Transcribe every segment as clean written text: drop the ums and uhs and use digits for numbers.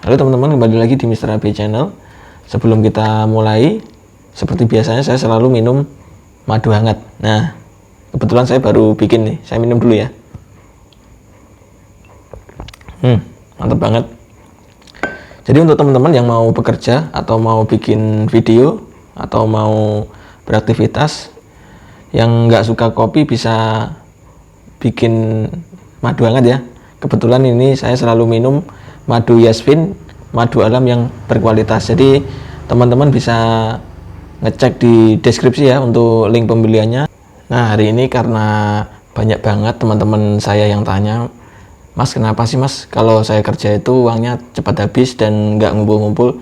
Halo teman-teman, kembali lagi di Mr. AB Channel. Sebelum kita mulai, seperti biasanya saya selalu minum madu hangat. Nah, kebetulan saya baru bikin nih, saya minum dulu ya. Mantap banget. Jadi untuk teman-teman yang mau bekerja atau mau bikin video atau mau beraktivitas yang nggak suka kopi, bisa bikin madu hangat ya. Kebetulan ini saya selalu minum madu Yasmin, madu alam yang berkualitas. Jadi teman-teman bisa ngecek di deskripsi ya untuk link pembeliannya. Nah, hari ini karena banyak banget teman-teman saya yang tanya, Mas, kenapa sih Mas kalau saya kerja itu uangnya cepat habis dan nggak ngumpul-ngumpul?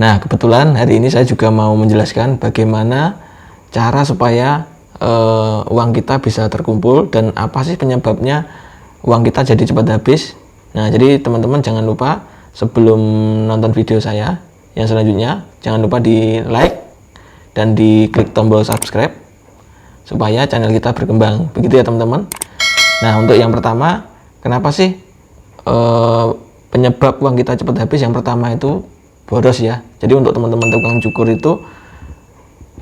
Nah, kebetulan hari ini saya juga mau menjelaskan bagaimana cara supaya uang kita bisa terkumpul dan apa sih penyebabnya uang kita jadi cepat habis. Nah, jadi teman-teman jangan lupa sebelum nonton video saya yang selanjutnya, jangan lupa di like dan di klik tombol subscribe supaya channel kita berkembang. Begitu ya teman-teman. Nah, untuk yang pertama, kenapa sih penyebab uang kita cepat habis? Yang pertama itu boros ya. Jadi untuk teman-teman tukang cukur itu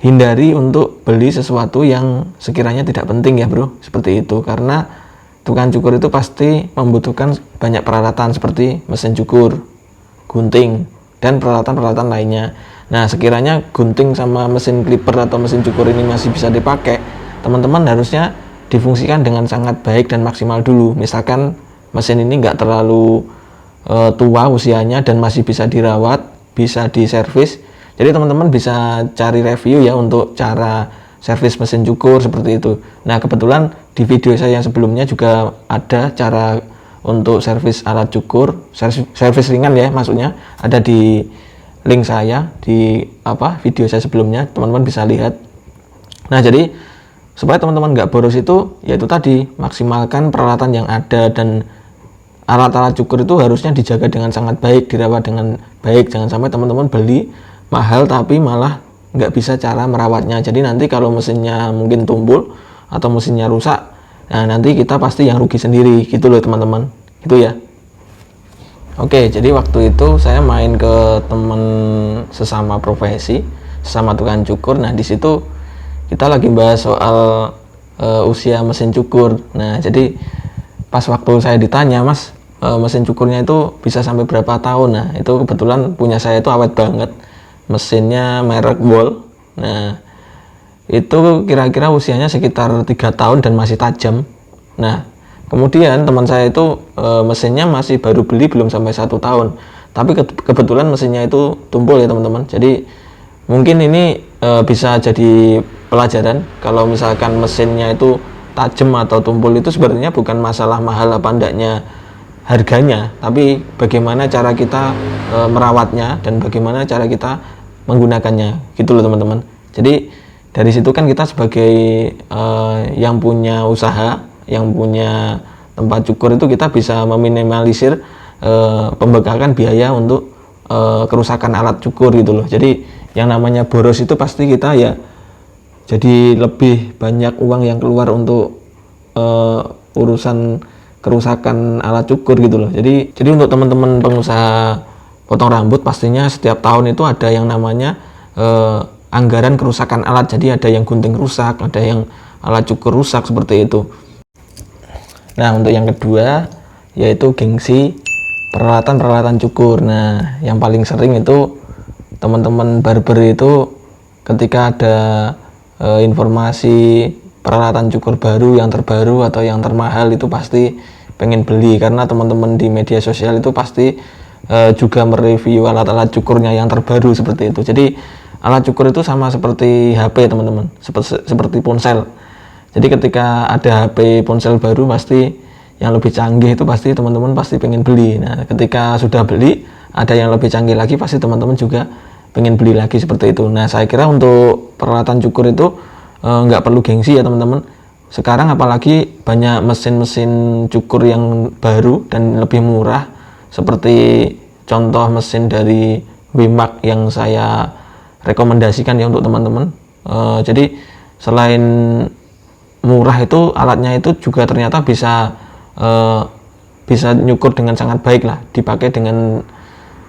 hindari untuk beli sesuatu yang sekiranya tidak penting ya bro, seperti itu. Karena tukang cukur itu pasti membutuhkan banyak peralatan seperti mesin cukur, gunting, dan peralatan-peralatan lainnya. Nah, sekiranya gunting sama mesin clipper atau mesin cukur ini masih bisa dipakai, teman-teman harusnya difungsikan dengan sangat baik dan maksimal dulu. Misalkan mesin ini nggak terlalu tua usianya dan masih bisa dirawat, bisa diservis. Jadi teman-teman bisa cari review ya untuk cara servis mesin cukur seperti itu. Nah, kebetulan di video saya yang sebelumnya juga ada cara untuk servis alat cukur, servis ringan ya maksudnya, ada di link saya di video saya sebelumnya, teman-teman bisa lihat. Nah, jadi supaya teman-teman nggak boros itu, yaitu tadi maksimalkan peralatan yang ada, dan alat-alat cukur itu harusnya dijaga dengan sangat baik, dirawat dengan baik. Jangan sampai teman-teman beli mahal tapi malah nggak bisa cara merawatnya. Jadi nanti kalau mesinnya mungkin tumpul atau mesinnya rusak, nah nanti kita pasti yang rugi sendiri gitu loh teman-teman, gitu ya. Oke, jadi waktu itu saya main ke temen sesama profesi, sesama tukang cukur. Nah, di situ kita lagi bahas soal usia mesin cukur. Nah, jadi pas waktu saya ditanya, Mas, mesin cukurnya itu bisa sampai berapa tahun? Nah, itu kebetulan punya saya itu awet banget, mesinnya merek Wall. Nah, itu kira-kira usianya sekitar 3 tahun dan masih tajam. Nah, kemudian teman saya itu mesinnya masih baru beli, belum sampai 1 tahun, tapi kebetulan mesinnya itu tumpul ya teman-teman. Jadi mungkin ini bisa jadi pelajaran, kalau misalkan mesinnya itu tajam atau tumpul itu sebenarnya bukan masalah mahal apa enggaknya harganya, tapi bagaimana cara kita merawatnya dan bagaimana cara kita menggunakannya, gitu loh teman-teman. Jadi dari situ kan kita sebagai yang punya usaha, yang punya tempat cukur itu, kita bisa meminimalisir pembengkakan biaya untuk kerusakan alat cukur gitu loh. Jadi yang namanya boros itu pasti kita ya jadi lebih banyak uang yang keluar untuk urusan kerusakan alat cukur gitu loh. Jadi untuk teman-teman pengusaha potong rambut, pastinya setiap tahun itu ada yang namanya anggaran kerusakan alat. Jadi ada yang gunting rusak, ada yang alat cukur rusak, seperti itu. Nah, untuk yang kedua yaitu gengsi peralatan-peralatan cukur. Nah, yang paling sering itu teman-teman barber itu ketika ada informasi peralatan cukur baru, yang terbaru atau yang termahal, itu pasti pengen beli, karena teman-teman di media sosial itu pasti juga mereview alat-alat cukurnya yang terbaru, seperti itu. Jadi alat cukur itu sama seperti HP teman-teman, seperti ponsel. Jadi ketika ada HP ponsel baru, pasti yang lebih canggih itu pasti teman-teman pasti pengen beli. Nah, ketika sudah beli, ada yang lebih canggih lagi, pasti teman-teman juga pengen beli lagi, seperti itu. Nah, saya kira untuk peralatan cukur itu nggak perlu gengsi ya teman-teman. Sekarang apalagi banyak mesin-mesin cukur yang baru dan lebih murah, seperti contoh mesin dari Wimax yang saya rekomendasikan ya untuk teman-teman. Jadi selain murah itu, alatnya itu juga ternyata bisa nyukur dengan sangat baik lah, dipakai dengan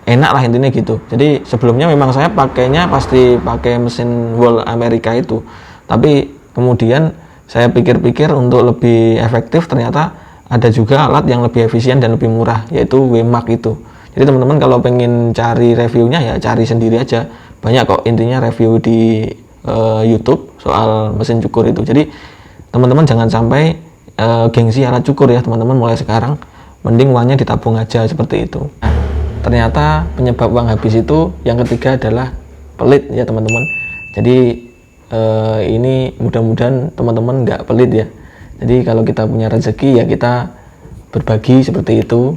enak lah intinya gitu. Jadi sebelumnya memang saya pakainya pasti pakai mesin Wool Amerika itu, tapi kemudian saya pikir-pikir untuk lebih efektif ternyata ada juga alat yang lebih efisien dan lebih murah, yaitu WMAX itu. Jadi teman-teman kalau pengen cari reviewnya ya cari sendiri aja, banyak kok intinya review di YouTube soal mesin cukur itu. Jadi teman-teman jangan sampai gengsi alat cukur ya teman-teman, mulai sekarang mending uangnya ditabung aja seperti itu. Nah, ternyata penyebab uang habis itu yang ketiga adalah pelit ya teman-teman. Jadi ini mudah-mudahan teman-teman nggak pelit ya. Jadi kalau kita punya rezeki ya kita berbagi seperti itu.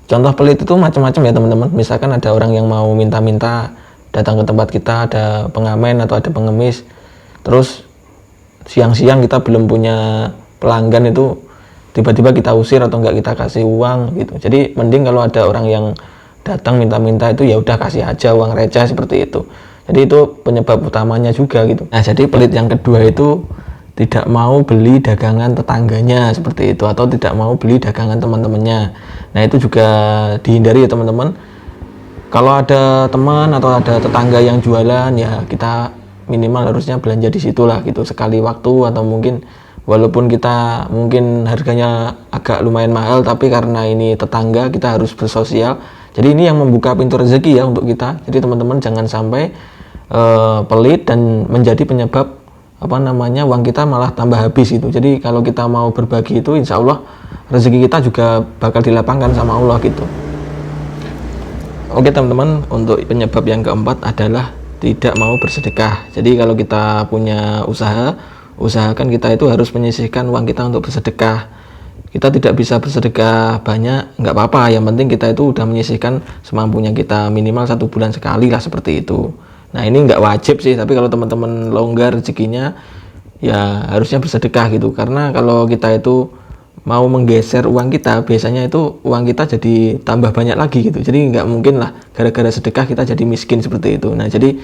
Contoh pelit itu macam-macam ya teman-teman. Misalkan ada orang yang mau minta-minta datang ke tempat kita, ada pengamen atau ada pengemis, terus siang-siang kita belum punya pelanggan, itu tiba-tiba kita usir atau enggak kita kasih uang gitu. Jadi mending kalau ada orang yang datang minta-minta itu ya udah kasih aja uang receh seperti itu. Jadi itu penyebab utamanya juga gitu. Nah, jadi pelit yang kedua itu tidak mau beli dagangan tetangganya seperti itu, atau tidak mau beli dagangan teman-temannya. Nah, itu juga dihindari ya teman-teman. Kalau ada teman atau ada tetangga yang jualan ya kita minimal harusnya belanja di situ lah gitu, sekali waktu, atau mungkin walaupun kita mungkin harganya agak lumayan mahal, tapi karena ini tetangga kita harus bersosial. Jadi ini yang membuka pintu rezeki ya untuk kita. Jadi teman-teman jangan sampai pelit dan menjadi penyebab uang kita malah tambah habis gitu. Jadi kalau kita mau berbagi itu insya Allah rezeki kita juga bakal dilapangkan sama Allah gitu. Oke teman-teman, untuk penyebab yang keempat adalah tidak mau bersedekah. Jadi kalau kita punya usaha, usahakan kita itu harus menyisihkan uang kita untuk bersedekah. Kita tidak bisa bersedekah banyak, nggak apa-apa, yang penting kita itu udah menyisihkan semampunya kita, minimal 1 bulan sekali lah seperti itu. Nah ini nggak wajib sih, tapi kalau teman-teman longgar rezekinya ya harusnya bersedekah gitu. Karena kalau kita itu mau menggeser uang kita, biasanya itu uang kita jadi tambah banyak lagi gitu. Jadi nggak mungkin lah gara-gara sedekah kita jadi miskin seperti itu. Nah jadi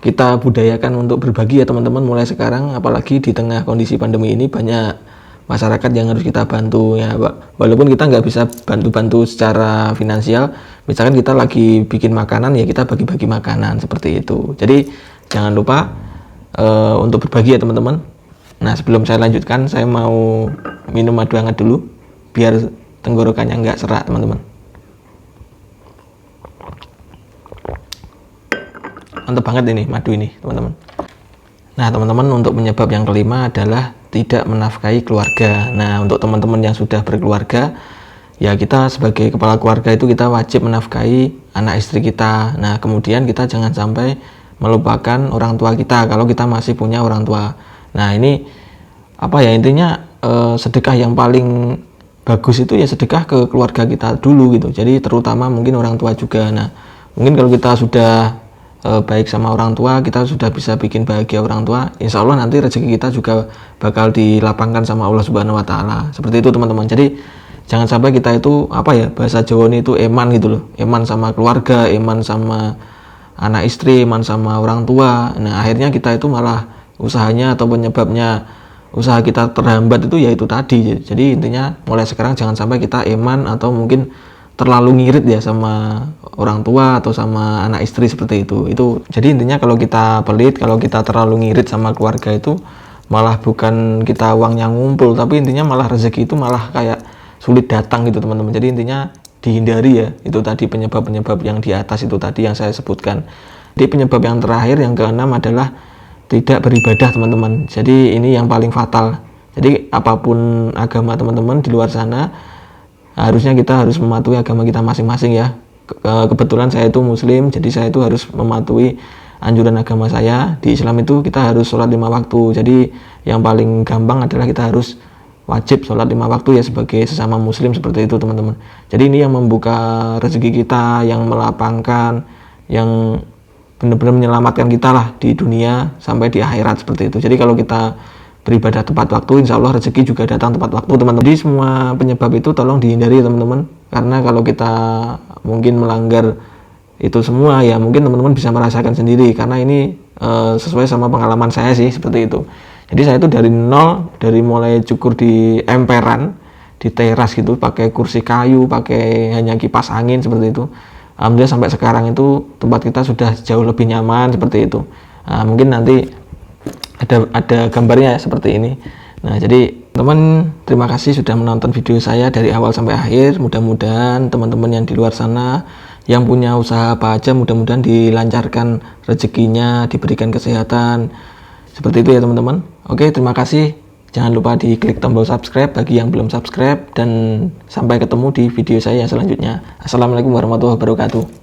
kita budayakan untuk berbagi ya teman-teman mulai sekarang, apalagi di tengah kondisi pandemi ini banyak masyarakat yang harus kita bantu ya, walaupun kita nggak bisa bantu-bantu secara finansial. Misalkan kita lagi bikin makanan ya kita bagi-bagi makanan seperti itu. Jadi jangan lupa untuk berbagi ya teman-teman. Nah sebelum saya lanjutkan, saya mau minum madu hangat dulu biar tenggorokannya nggak serak teman-teman. Mantap banget ini madu ini teman-teman. Nah teman-teman, untuk penyebab yang kelima adalah tidak menafkahi keluarga. Nah untuk teman-teman yang sudah berkeluarga ya, kita sebagai kepala keluarga itu kita wajib menafkahi anak istri kita. Nah kemudian kita jangan sampai melupakan orang tua kita kalau kita masih punya orang tua. Nah ini intinya sedekah yang paling bagus itu ya sedekah ke keluarga kita dulu gitu. Jadi terutama mungkin orang tua juga. Nah mungkin kalau kita sudah baik sama orang tua, kita sudah bisa bikin bahagia orang tua, insya Allah nanti rezeki kita juga bakal dilapangkan sama Allah Subhanahu Wa Taala. Seperti itu teman-teman. Jadi jangan sampai kita itu bahasa Jawa itu eman gitu loh, eman sama keluarga, eman sama anak istri, eman sama orang tua. Nah akhirnya kita itu malah usahanya atau penyebabnya usaha kita terhambat itu ya itu tadi. Jadi intinya mulai sekarang jangan sampai kita eman atau mungkin terlalu ngirit ya sama orang tua atau sama anak istri seperti itu. Jadi intinya kalau kita pelit, kalau kita terlalu ngirit sama keluarga itu malah bukan kita uangnya ngumpul, tapi intinya malah rezeki itu malah kayak sulit datang gitu teman-teman. Jadi intinya dihindari ya itu tadi penyebab-penyebab yang di atas itu tadi yang saya sebutkan. Jadi penyebab yang terakhir yang keenam adalah tidak beribadah teman-teman. Jadi ini yang paling fatal. Jadi apapun agama teman-teman di luar sana, harusnya kita harus mematuhi agama kita masing-masing ya. Kebetulan saya itu muslim, jadi saya itu harus mematuhi anjuran agama saya. Di Islam itu kita harus sholat 5 waktu. Jadi yang paling gampang adalah kita harus wajib sholat 5 waktu ya sebagai sesama muslim seperti itu teman-teman. Jadi ini yang membuka rezeki kita, yang melapangkan, yang benar-benar menyelamatkan kita lah di dunia sampai di akhirat seperti itu. Jadi kalau kita beribadah tepat waktu, insya Allah rezeki juga datang tepat waktu teman-teman. Jadi semua penyebab itu tolong dihindari teman-teman, karena kalau kita mungkin melanggar itu semua ya mungkin teman-teman bisa merasakan sendiri, karena ini sesuai sama pengalaman saya sih seperti itu. Jadi saya itu dari nol, dari mulai cukur di emperan, di teras gitu, pakai kursi kayu, pakai hanya kipas angin seperti itu. alhamdulillah sampai sekarang itu tempat kita sudah jauh lebih nyaman seperti itu. Nah, mungkin nanti ada gambarnya seperti ini. Nah, jadi teman, terima kasih sudah menonton video saya dari awal sampai akhir. Mudah-mudahan teman-teman yang di luar sana yang punya usaha apa aja, mudah-mudahan dilancarkan rezekinya, diberikan kesehatan. Seperti itu ya teman-teman. Oke, terima kasih. Jangan lupa diklik tombol subscribe bagi yang belum subscribe, dan sampai ketemu di video saya yang selanjutnya. Assalamualaikum warahmatullahi wabarakatuh.